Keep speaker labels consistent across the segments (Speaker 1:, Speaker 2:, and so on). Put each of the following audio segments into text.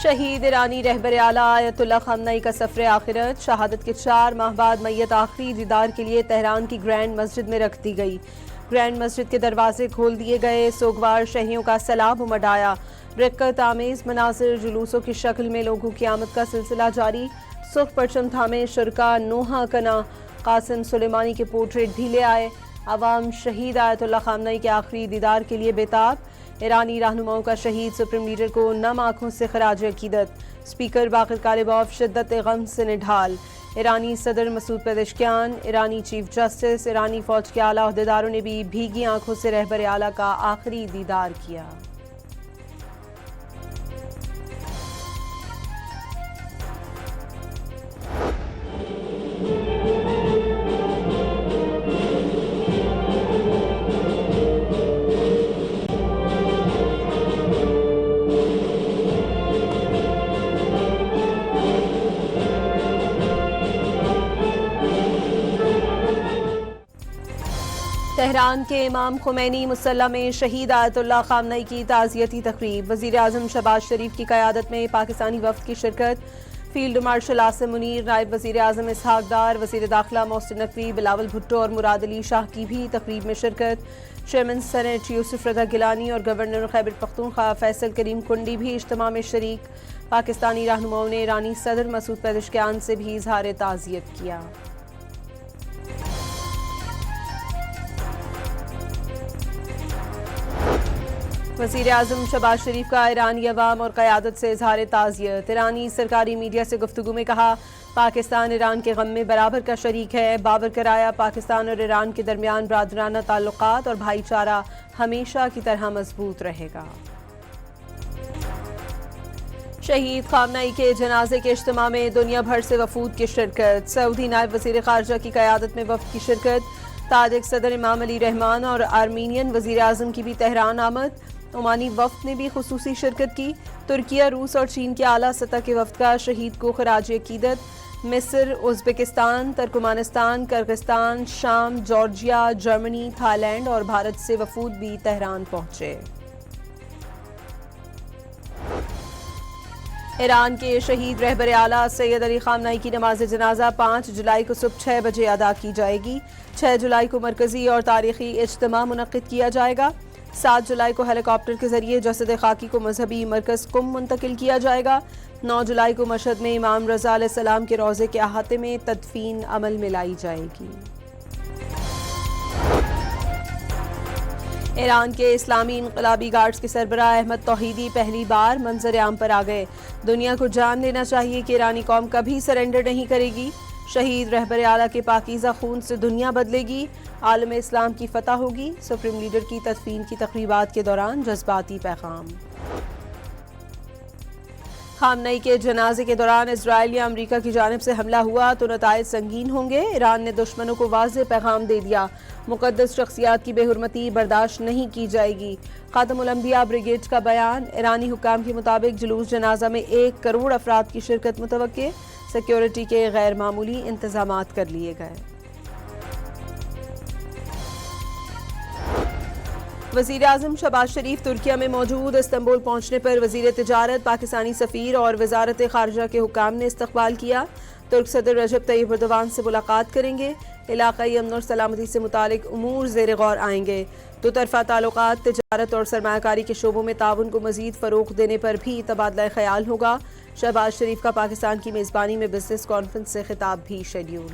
Speaker 1: शहीद ईरानी रहबर आला आयतुल्लाह ख़ामनई का सफ़र आखिरत। शहादत के 4 माह बाद मैयत आखिरी दीदार के लिए तेहरान की ग्रैंड मस्जिद में रख दी गई। ग्रैंड मस्जिद के दरवाजे खोल दिए गए। सोगवार शहियों का सलाब उमड़ आया। रिक्कत आमेज मनाजिर जुलूसों की शक्ल में लोगों की आमद का सिलसिला जारी। सुर्ख परचम थामे शुरका नोहा कना कासिम सुलेमानी के पोर्ट्रेट भी ले आए। अवाम शहीद आयतुल्लाह ख़ामनई के आखिरी दीदार के लिए बेताब। ईरानी रहनुमाओं का शहीद सुप्रीम लीडर को नम आंखों से खराज अकीदत। स्पीकर बाक़िर कालिबॉफ शिद्दत गम से निढाल। ईरानी सदर मसूद पेज़ेश्कियान, ईरानी चीफ जस्टिस, ईरानी फौज के आला अहदेदारों ने भी भीगी आंखों से रहबर आला का आखिरी दीदार किया। तेहरान के इमाम खुमैनी मुसल्ला में शहीद आयतुल्लाह ख़ामनई की ताज़ियती तक़रीब। वज़ीर आज़म शहबाज शरीफ की क़यादत में पाकिस्तानी वफ़द की शिरकत। फील्ड मार्शल आसिम मुनीर, नायब वज़ीर आज़म इसहाक डार, वज़ीर दाखिला मोहसिन नकवी, बिलावल भुट्टो और मुराद अली शाह की भी तक़रीब में शिरकत। चेयरमैन सेनेट यूसुफ रज़ा गिलानी और गवर्नर खैबर पख्तूनख्वा फैसल करीम कुंडी भी इज्तिमा में शरीक। पाकिस्तानी रहनुमाओं ने ईरानी सदर मसूद पेज़ेश्कियान से भी इज़हार ताज़ियत किया। वज़ीर आज़म शहबाज शरीफ का ईरानी अवाम और क़यादत से इज़हार ताज़ियत। ईरानी सरकारी मीडिया से गुफ्तगू में कहा, पाकिस्तान ईरान के गम में बराबर का शरीक है। बावर कराया, पाकिस्तान और ईरान के दरमियान बरादराना ताल्लुकात और भाईचारा हमेशा की तरह मजबूत रहेगा। शहीद ख़ामनई के जनाजे के इज्तिमा में दुनिया भर से वफूद की शिरकत। सऊदी नायब वज़ीर ख़ारजा की क़यादत में वफ़द की शिरकत। ताजिक सदर इमाम अली रहमान और आर्मीनियन वज़ीर आज़म की भी तेहरान आमद। ओमानी वफ़द ने भी खुसूसी शिरकत की। तुर्किया, रूस और चीन के आला सतह के वफ़द का शहीद को खराज अकीदत। मिस्र, उज़्बेकिस्तान, तुर्कमानिस्तान, किर्गिस्तान, शाम, जॉर्जिया, जर्मनी, थाईलैंड और भारत से वफूद भी तेहरान पहुंचे। ईरान के शहीद रहबर आला सैयद अली ख़ामनई की नमाज जनाजा 5 जुलाई को सुबह 6 बजे अदा की जाएगी। 6 जुलाई को मरकज़ी और तारीख़ी इज्तिमा मुनक़्क़िद किया जाएगा। 7 जुलाई को हेलीकॉप्टर के जरिए जसद खाकी को मजहबी मरकज़ कुम मुंतकिल किया जाएगा। 9 जुलाई को मशहद में इमाम रज़ा अलैहिस्सलाम के रोज़े के अहाते में तदफीन अमल में लाई जाएगी। ईरान के इस्लामी इनकलाबी गार्ड्स के सरबराह अहमद तौहीदी पहली बार मंजर आम पर आ गए। दुनिया को जान लेना चाहिए कि ईरानी कौम कभी सरेंडर नहीं करेगी। शहीद रहबर आला के पाकीज़ा खून से दुनिया बदलेगी। आलम इस्लाम की फतह होगी। सुप्रीम लीडर की तदफीन की तकरीबात के दौरान जज्बाती पैगाम। ख़ामनई के जनाजे के दौरान इजराइल या अमरीका की जानिब से हमला हुआ तो नताइज संगीन होंगे। ईरान ने दुश्मनों को वाज़ेह पैगाम दे दिया, मुक़द्दस शख्सियात की बेहुरमती बर्दाश्त नहीं की जाएगी। ख़ातमुल अंबिया ब्रिगेड का बयान। ईरानी हुक्काम के मुताबिक जुलूस जनाजा में 1 करोड़ अफराद की शिरकत मुतवक्के। सिक्योरिटी के गैर मामूली इंतजामात कर लिए गए। वज़ीर आज़म शहबाज शरीफ तुर्किया में मौजूद। इस्तंबुल पहुंचने पर वज़ीर तिजारत, पाकिस्तानी सफ़ीर और वज़ारत ख़ारजा के हुक्काम ने इस्तक़बाल किया। तुर्क सदर रजब तैयब एर्दोगान से मुलाकात करेंगे। इलाक़ाई अमन और सलामती से मुतालिक उमूर ज़ेर गौर आएंगे। दोतरफ़ा ताल्लुकात, तिजारत और सरमायाकारी के शोबों में ताउन को मज़ीद फ़रोग़ देने पर भी तबादला ख़याल होगा। शहबाज शरीफ का पाकिस्तान की मेज़बानी में बिजनेस कॉन्फ्रेंस से खिताब भी शेड्यूल।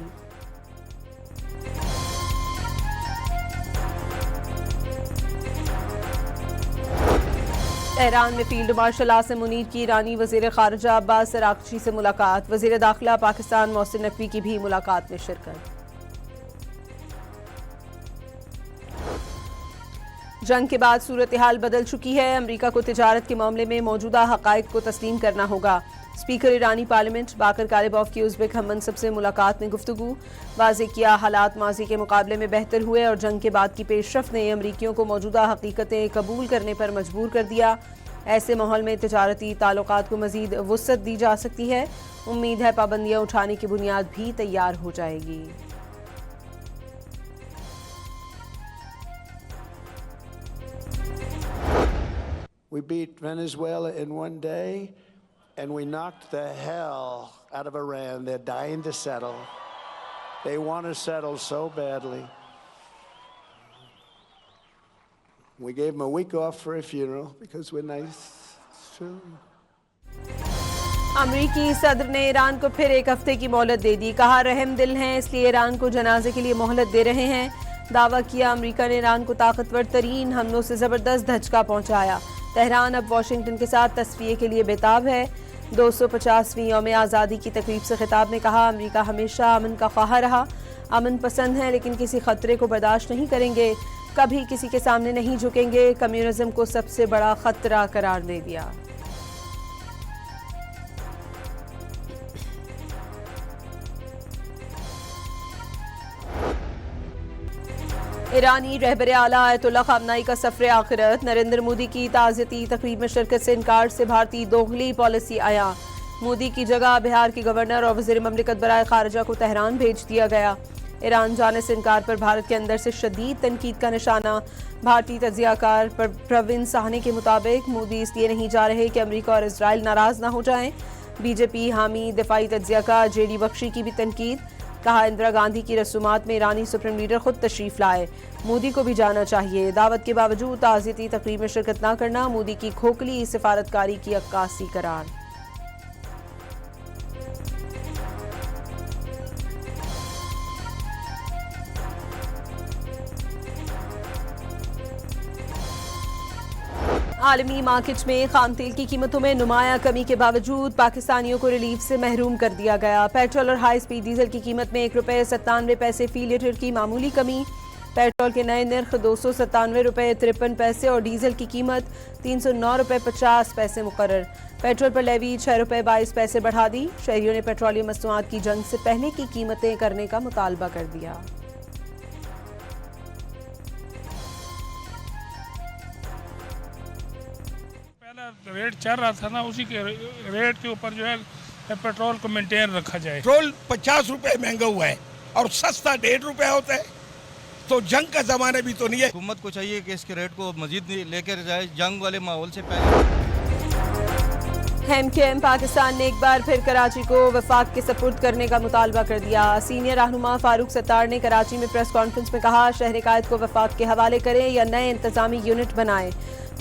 Speaker 1: तेहरान में फील्ड मार्शल आसिम मुनीर की ईरानी वज़ीर ख़ारजा अब्बास अराग़ची से मुलाकात। वज़ीर दाखिला पाकिस्तान मोहसिन नकवी की भी मुलाकात में शिरकत। जंग के बाद सूरत हाल बदल चुकी है। अमरीका को तिजारत के मामले में मौजूदा हक़ाइक़ को तस्लीम करना होगा। स्पीकर ईरानी पार्लियामेंट बाक़िर कालिबॉफ की उज़्बेक हम मनसब से मुलाकात में गुफ्तगू। वाज़ेह किया, हालात माजी के मुकाबले में बेहतर हुए और जंग के बाद की पेशरफ़्त ने अमरीकियों को मौजूदा हकीकतें कबूल करने पर मजबूर कर दिया। ऐसे माहौल में तिजारती ताल्लुकात को मज़ीद वुसअत दी जा सकती है। उम्मीद है पाबंदियाँ उठाने की बुनियाद भी तैयार हो जाएगी।
Speaker 2: We beat Venezuela in one day, and we knocked the hell out of Iran. They're dying to settle. They want to settle so badly. We gave them a week off for a funeral because we're nice. It's true.
Speaker 1: अमरीकी सदर ने Iran को फिर एक हफ्ते की मोहलत दे दी। कहा रहम दिल हैं इसलिए ईरान को जनाजे के लिए मोहलत दे रहे हैं। दावा किया अमरीका ने ईरान को ताकतवर तरीन हमलों से ज़बरदस्त धचका पहुंचाया। तेहरान अब वाशिंगटन के साथ तस्फिये के लिए बेताब है। 250वीं यौम आज़ादी की तकरीब से खिताब में कहा अमरीका हमेशा अमन का ख्वाह रहा, अमन पसंद है लेकिन किसी खतरे को बर्दाश्त नहीं करेंगे, कभी किसी के सामने नहीं झुकेंगे। कम्युनिज्म को सबसे बड़ा खतरा करार दे दिया। ईरानी रहबर आला आयतुल्लाह ख़ामनाई का सफ़र आखिरत। नरेंद्र मोदी की ताज़ियती तकरीब में शिरकत से इनकार से भारतीय दोगली पॉलिसी आया। मोदी की जगह बिहार के गवर्नर और वज़ीर ममलिकत बराए खारजा को तेहरान भेज दिया गया। ईरान जाने से इनकार पर भारत के अंदर से शदीद तनकीद का निशाना। भारतीय तज्ज़ियाकार प्रवीण साहनी के मुताबिक मोदी इसलिए नहीं जा रहे कि अमरीका और इसराइल नाराज़ न हो जाएं। बीजेपी हामी दिफाई तज्ज़ियाकार जेडी बख्शी की भी तनकीद। कहा इंदिरा गांधी की रसूमात में ईरानी सुप्रीम लीडर खुद तशरीफ लाए, मोदी को भी जाना चाहिए। दावत के बावजूद ताज़ियती तकरीब में शिरकत न करना मोदी की खोखली सिफारतकारी की अक्कासी करार। आलमी मार्केट में खाम तेल की कीमतों में नुमाया कमी के बावजूद पाकिस्तानियों को रिलीफ से महरूम कर दिया गया। पेट्रोल और हाई स्पीड डीजल की कीमत में ₹1.97 फी लीटर की मामूली कमी। पेट्रोल के नए निर्ख ₹297.53 और डीजल की कीमत ₹309.50 मुकर्रर। पेट्रोल पर लेवी ₹6.22 बढ़ा दी। शहरियों ने पेट्रोलियम मसनूआत की जंग से पहले की कीमतें करने का मुतालबा कर दिया।
Speaker 3: रेट चल रहा था ना, उसी के रेट के ऊपर जो है पेट्रोल को मेंटेन रखा जाए।
Speaker 4: पेट्रोल 50 रुपए महंगा हुआ है और सस्ता ₹1.5 होता है, तो जंग का जमाना भी तो नहीं है।
Speaker 5: हुकूमत को चाहिए कि इसके रेट को मजीद लेकर जाए जंग वाले माहौल से पहले।
Speaker 1: एमकेएम पाकिस्तान ने एक बार फिर कराची को वफाक के सपुर्द करने का मुतालबा कर दिया। सीनियर रहनुमा फारूक सत्तार ने कराची में प्रेस कॉन्फ्रेंस में कहा शहर कायद को वफाक के हवाले करें या नए इंतजामी यूनिट बनाएं।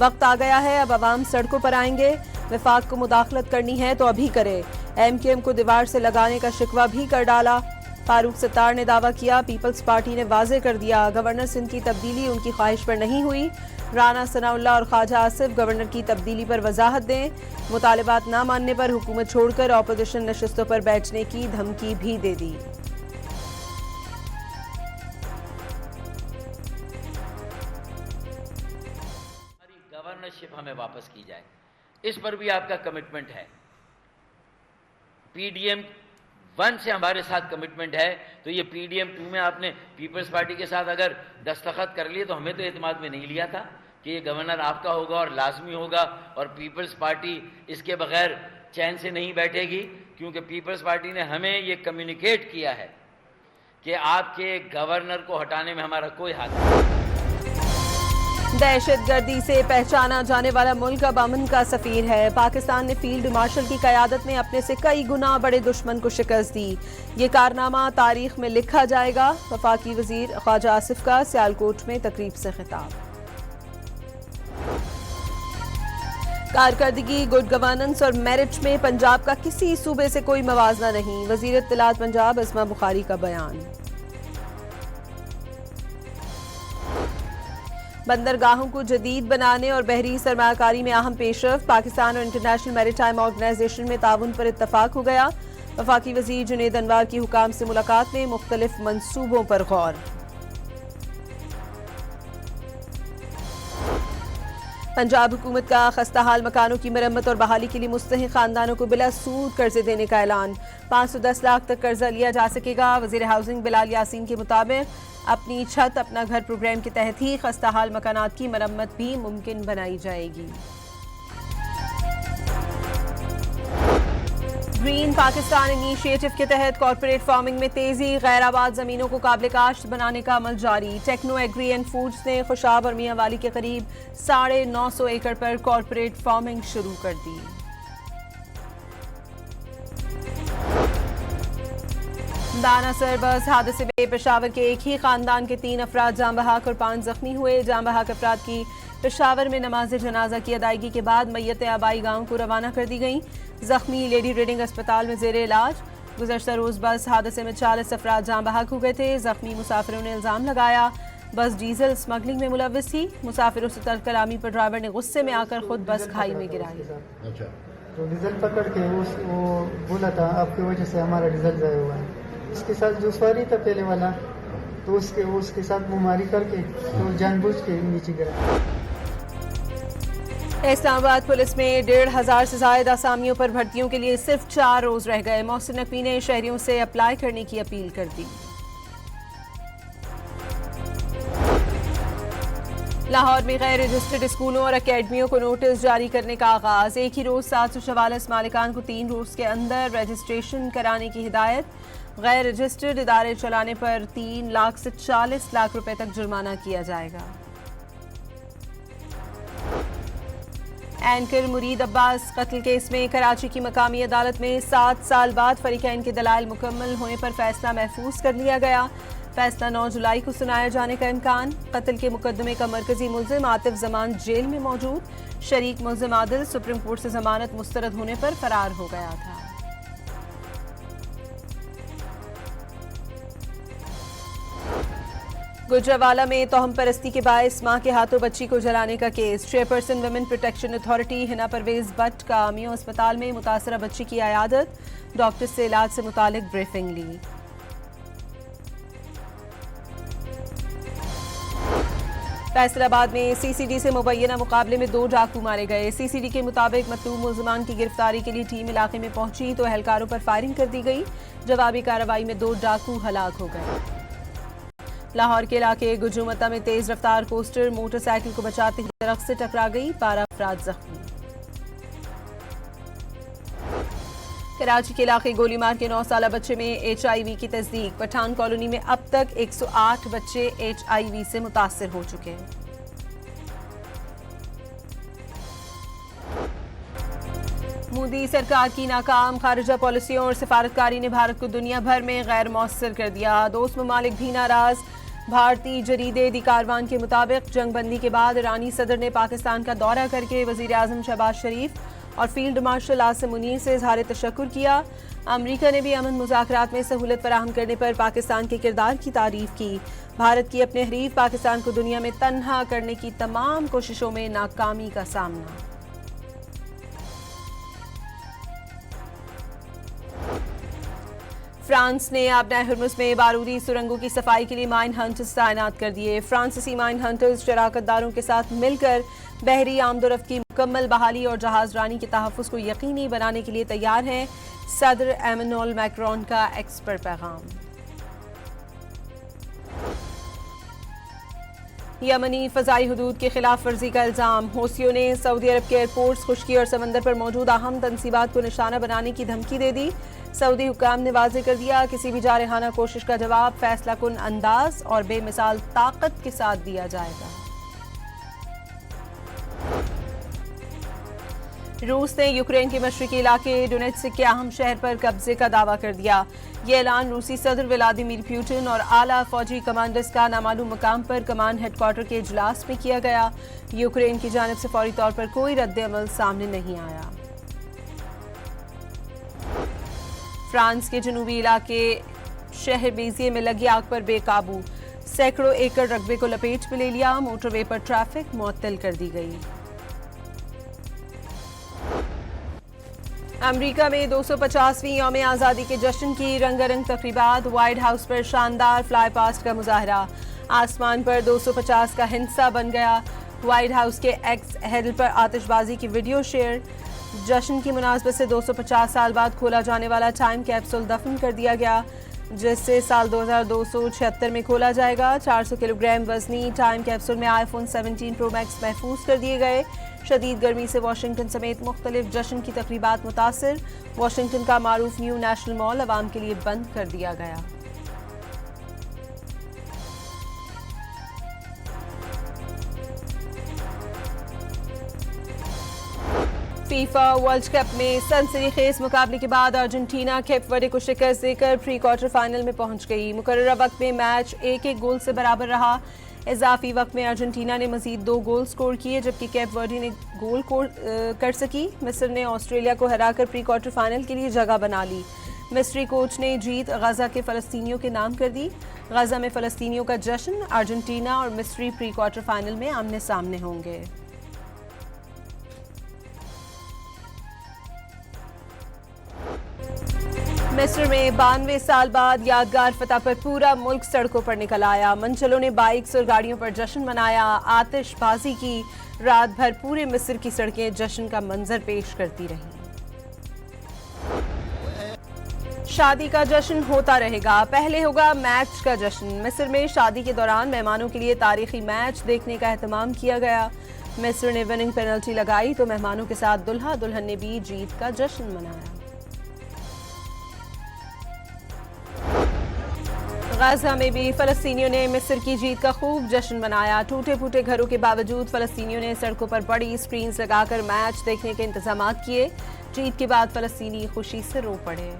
Speaker 1: वक्त आ गया है, अब अवाम सड़कों पर आएंगे। वफाक को मुदाखलत करनी है तो अभी करे। एमकेएम को दीवार से लगाने का शिकवा भी कर डाला। फारूक सत्तार ने दावा किया पीपल्स पार्टी ने वाजे कर दिया गवर्नर सिंध की तब्दीली उनकी ख्वाहिश पर नहीं हुई। राना सनाउल्लाह और ख्वाजा आसिफ गवर्नर की तब्दीली पर वजाहत दें। मुतालिबात न मानने पर हुकूमत छोड़कर अपोजिशन नशिस्तों पर बैठने की धमकी भी दे दी।
Speaker 6: गवर्नरशिप हमें वापस की जाए, इस पर भी आपका कमिटमेंट है। पीडीएम 1 से हमारे साथ कमिटमेंट है, तो ये पीडीएम 2 में आपने पीपल्स पार्टी के साथ अगर दस्तखत कर लिए तो हमें तो एतमाद में नहीं लिया था कि ये गवर्नर आपका होगा और लाजमी होगा, और पीपल्स पार्टी इसके बगैर चैन से नहीं बैठेगी, क्योंकि पीपल्स पार्टी ने हमें ये कम्युनिकेट किया है कि आपके गवर्नर को हटाने में हमारा कोई हाथ नहीं।
Speaker 1: दहशतगर्दी से पहचाना जाने वाला मुल्क अब अमन का सफीर है। पाकिस्तान ने फील्ड मार्शल की क़यादत में अपने से कई गुना बड़े दुश्मन को शिकस्त दी। ये कारनामा तारीख में लिखा जाएगा। वफाकी वजीर ख्वाजा आसिफ का सियालकोट में तकरीब से खिताब। कारकर्दगी, गुड गवर्नेंस और मेरिट में पंजाब का किसी सूबे से कोई मवाजना नहीं। वजीर इत्तलात पंजाब अस्मा बुखारी का बयान। बंदरगाहों को जदीद बनाने और बहरी सरमायाकारी में अहम पेशरफ। पाकिस्तान और इंटरनेशनल मैरीटाइम ऑर्गेनाइजेशन में ताउन पर इत्तफाक हो गया। वफाकी वजीर जुनेद अनवर की हुकाम से मुलाकात में मुख्तलिफ मंसूबों पर गौर। पंजाब हुकूमत का खस्ताहाल मकानों की मरम्मत और बहाली के लिए मुस्तहिक खानदानों को बिला सूद कर्जे देने का ऐलान। 510 लाख तक कर्जा लिया जा सकेगा। वजीर हाउसिंग बिलाल यासीन के मुताबिक अपनी छत अपना घर प्रोग्राम के तहत ही खस्ताहाल मकानात की मरम्मत भी मुमकिन बनाई जाएगी। ग्रीन पाकिस्तान इनिशिएटिव के तहत कॉर्पोरेट फार्मिंग में तेजी। गैर आबाद जमीनों को काबिल काश्त बनाने का अमल जारी। टेक्नो एग्री एंड फूड्स ने खुशाब और मियां वाली के करीब 950 एकड़ पर कॉर्पोरेट फार्मिंग शुरू कर दी। दानासर बस हादसे में पेशावर के एक ही खानदान के 3 अफराद जाँ बहक और 5 जख्मी हुए। जाँ बहक अफराद की पेशावर में नमाज जनाजा की अदायगी के बाद मैयत आबाई गांव को रवाना कर दी गई। जख्मी लेडी रीडिंग अस्पताल में जेर इलाज। गुज़श्ता रोज बस हादसे में 40 अफराद जाँ बहक हो गए थे। जख्मी मुसाफिरों ने इल्जाम लगाया बस डीजल स्मगलिंग में मुलव्विस थी। मुसाफिरों से तर्क कलामी पर ड्राइवर ने गुस्से में आकर खुद बस खाई में गिराई।
Speaker 7: तो डीजल पकड़ के वो बोला था आपकी वजह से हमारा डीजल ज़ाया हुआ है। उसके साथ जो सवारी था पहले वाला तो उसके साथ मुमारी करके तो जानबूझ के नीचे गिरा।
Speaker 1: इस्लामाबाद पुलिस में 1,500 से ज्यादा असामियों पर भर्तियों के लिए सिर्फ 4 रोज रह गए। मोहसिन नकवी ने शहरियों से अप्लाई करने की अपील कर दी। लाहौर में गैर रजिस्टर्ड स्कूलों और अकेडमियों को नोटिस जारी करने का आगाज। एक ही रोज 744 मालिकान को 3 रोज के अंदर रजिस्ट्रेशन कराने की हिदायत। गैर रजिस्टर्ड इदारे चलाने पर 3 लाख से 40 लाख रुपए तक जुर्माना किया जाएगा। एंकर मुरीद अब्बास कत्ल केस में कराची की मकामी अदालत में 7 साल बाद फरीकैन के दलाइल मुकम्मल होने पर फैसला महफूज कर लिया गया। फैसला 9 जुलाई को सुनाया जाने का इम्कान। कत्ल के मुकदमे का मरकजी मुल्जिम आतिफ जमान जेल में मौजूद। शरीक मुल्जिम आदिल सुप्रीम कोर्ट से जमानत मुस्तरद होने पर फरार हो गया था। गुजरावाला में तोहम परस्ती के बायस मां के हाथों बच्ची को जलाने का केस। Chairperson women protection authority Hina Pervaiz Butt का मियो अस्पताल में मुतासरा बच्ची की अयादत। डॉक्टर से इलाज से मुतालिक ब्रीफिंग ली। फैसलाबाद में सीसीडी से मुबैना मुकाबले में 2 डाकू मारे गए। सीसीडी के मुताबिक मतलूब मुल्जिमान की गिरफ्तारी के लिए टीम इलाके में पहुंची तो एहलकारों पर फायरिंग कर दी गई। जवाबी कार्रवाई में 2 डाकू हलाक हो गए। लाहौर के इलाके गुजुमता में तेज रफ्तार कोस्टर मोटरसाइकिल को बचाते हुए दरख्त से टकरा गई। 12 अफराद जख्मी। कराची के इलाके गोलीमार के 9 साला बच्चे में HIV की तस्दीक। पठान कॉलोनी में अब तक 108 बच्चे HIV से मुतासर हो चुके हैं। मोदी सरकार की नाकाम खारिजा पॉलिसियों और सिफारतकारी ने भारत को दुनिया भर में गैर मौसर कर दिया। दोस्त ममालिक भी नाराज। भारतीय जरीदे दी कारवान के मुताबिक जंगबंदी के बाद ईरानी सदर ने पाकिस्तान का दौरा करके वजीर आजम शहबाज शरीफ और फील्ड मार्शल आसिम मुनीर से इजहार तशक्कुर किया। अमरीका ने भी अमन मुज़ाकरात में सहूलत फराहम करने पर पाकिस्तान के किरदार की तारीफ की। भारत की अपने हरीफ पाकिस्तान को दुनिया में तन्हा करने की तमाम कोशिशों में नाकामी का सामना। फ्रांस ने आबनाए हुर्मुज़ में बारूदी सुरंगों की सफाई के लिए माइन हंटर्स तैनात कर दिए। फ्रांसीसी माइन हंटर्स शराकतदारों के साथ मिलकर बहरी आमदोरफ्त की मुकम्मल बहाली और जहाज रानी के तहफ़्फ़ुज़ को यकीनी बनाने के लिए तैयार हैं। सदर एमेनुअल मैक्रोन का एक्स पर पैगाम। यमनी फ़ज़ाई हुदूद के खिलाफ वर्जी का इल्ज़ाम। हौसियों ने सऊदी अरब के एयरपोर्ट्स, खुश्की और समंदर पर मौजूद अहम तनसीबात को निशाना बनाने की धमकी दे दी। सऊदी हुक्काम ने वाज़ेह कर दिया किसी भी जारहाना कोशिश का जवाब फैसला कुन अंदाज और बेमिसाल ताकत के साथ दिया जाएगा। रूस ने यूक्रेन के मशरिकी इलाके डोनेत्स्क के अहम शहर पर कब्जे का दावा कर दिया। ये ऐलान रूसी सदर व्लादिमीर पुतिन और आला फौजी कमांडर्स का नामालूम मकाम पर कमान हेडक्वार्टर के इजलास में किया गया। यूक्रेन की जानिब से फौरी तौर पर कोई रद्द-ए-अमल सामने नहीं आया। फ्रांस के जनूबी इलाके शहर बेजिए में लगी आग पर बेकाबू। सैकड़ों एकड़ रकबे को लपेट में ले लिया। मोटरवे पर ट्रैफिक मुअत्तल कर दी गई। अमेरिका में 250वीं यौम आज़ादी के जश्न की रंगारंग तकरीबात। व्हाइट हाउस पर शानदार फ्लाई पास्ट का मुजाहरा। आसमान पर 250 का हिंसा बन गया। व्हाइट हाउस के एक्स हैंडल पर आतिशबाजी की वीडियो शेयर। जश्न की मुनासबत से 250 साल बाद खोला जाने वाला टाइम कैप्सूल दफन कर दिया गया, जिससे साल 2276 में खोला जाएगा। 400 किलोग्राम वजनी टाइम कैप्सूल में आईफोन 17 प्रो मैक्स महफूज कर दिए गए। शदीद गर्मी से वाशिंगटन समेत मुख्तलिफ जश्न की तकरीबात मुतासिर। वाशिंगटन का मारूफ न्यू नेशनल मॉल अवाम के लिए बंद कर दिया गया। फीफा वर्ल्ड कप में सनसनीखेज मुकाबले के बाद अर्जेंटीना केप वर्डे को शिकस्त देकर प्री क्वार्टर फाइनल में पहुंच गई। मुकर्ररा वक्त में मैच 1-1 गोल से बराबर रहा। इजाफी वक्त में अर्जेंटीना ने मजीद 2 गोल स्कोर किए, जबकि केप वर्डे ने गोल कर सकी। मिस्र ने ऑस्ट्रेलिया को हराकर प्री क्वार्टर फाइनल के लिए जगह बना ली। मिस्री कोच ने जीत गजा के फ़लस्तीनियों के नाम कर दी। गजा में फ़लस्तीनियों का जश्न। अर्जेंटीना और मिस्री प्री क्वार्टर फाइनल में आमने सामने होंगे। मिस्र में 92 साल बाद यादगार फतह पर पूरा मुल्क सड़कों पर निकल आया। मंचलों ने बाइक्स और गाड़ियों पर जश्न मनाया, आतिशबाजी की। रात भर पूरे मिस्र की सड़कें जश्न का मंजर पेश करती रहीं। शादी का जश्न होता रहेगा, पहले होगा मैच का जश्न। मिस्र में शादी के दौरान मेहमानों के लिए तारीखी मैच देखने का एहतमाम किया गया। मिस्र ने विनिंग पेनल्टी लगाई तो मेहमानों के साथ दुल्हा दुल्हन ने भी जीत का जश्न मनाया। गाजा में भी फ़लस्तीनियों ने मिस्र की जीत का खूब जश्न मनाया। टूटे फूटे घरों के बावजूद फ़लस्तीनियों ने सड़कों पर बड़ी स्क्रीन लगाकर मैच देखने के इंतजाम किए। जीत के बाद फ़लस्तीनी खुशी से रो पड़े।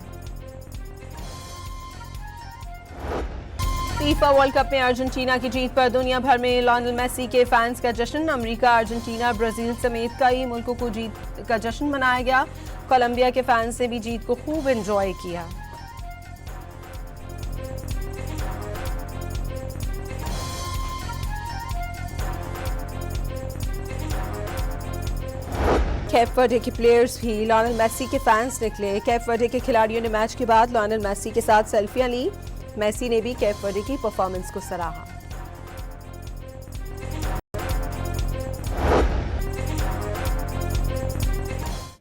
Speaker 1: फीफा वर्ल्ड कप में अर्जेंटीना की जीत पर दुनिया भर में लियोनेल मेसी के फैंस का जश्न। अमेरिका, अर्जेंटीना, ब्राजील समेत कई मुल्कों को जीत का जश्न मनाया गया। कोलंबिया के फैंस ने भी जीत को खूब एंजॉय किया। केप वर्डे के प्लेयर्स भी लियोनेल मेसी के फैंस निकले। केप वर्डे के खिलाड़ियों ने मैच के बाद लियोनेल मेसी के साथ सेल्फियां ली। मेसी ने भी केप वर्डे की परफॉर्मेंस को सराहा।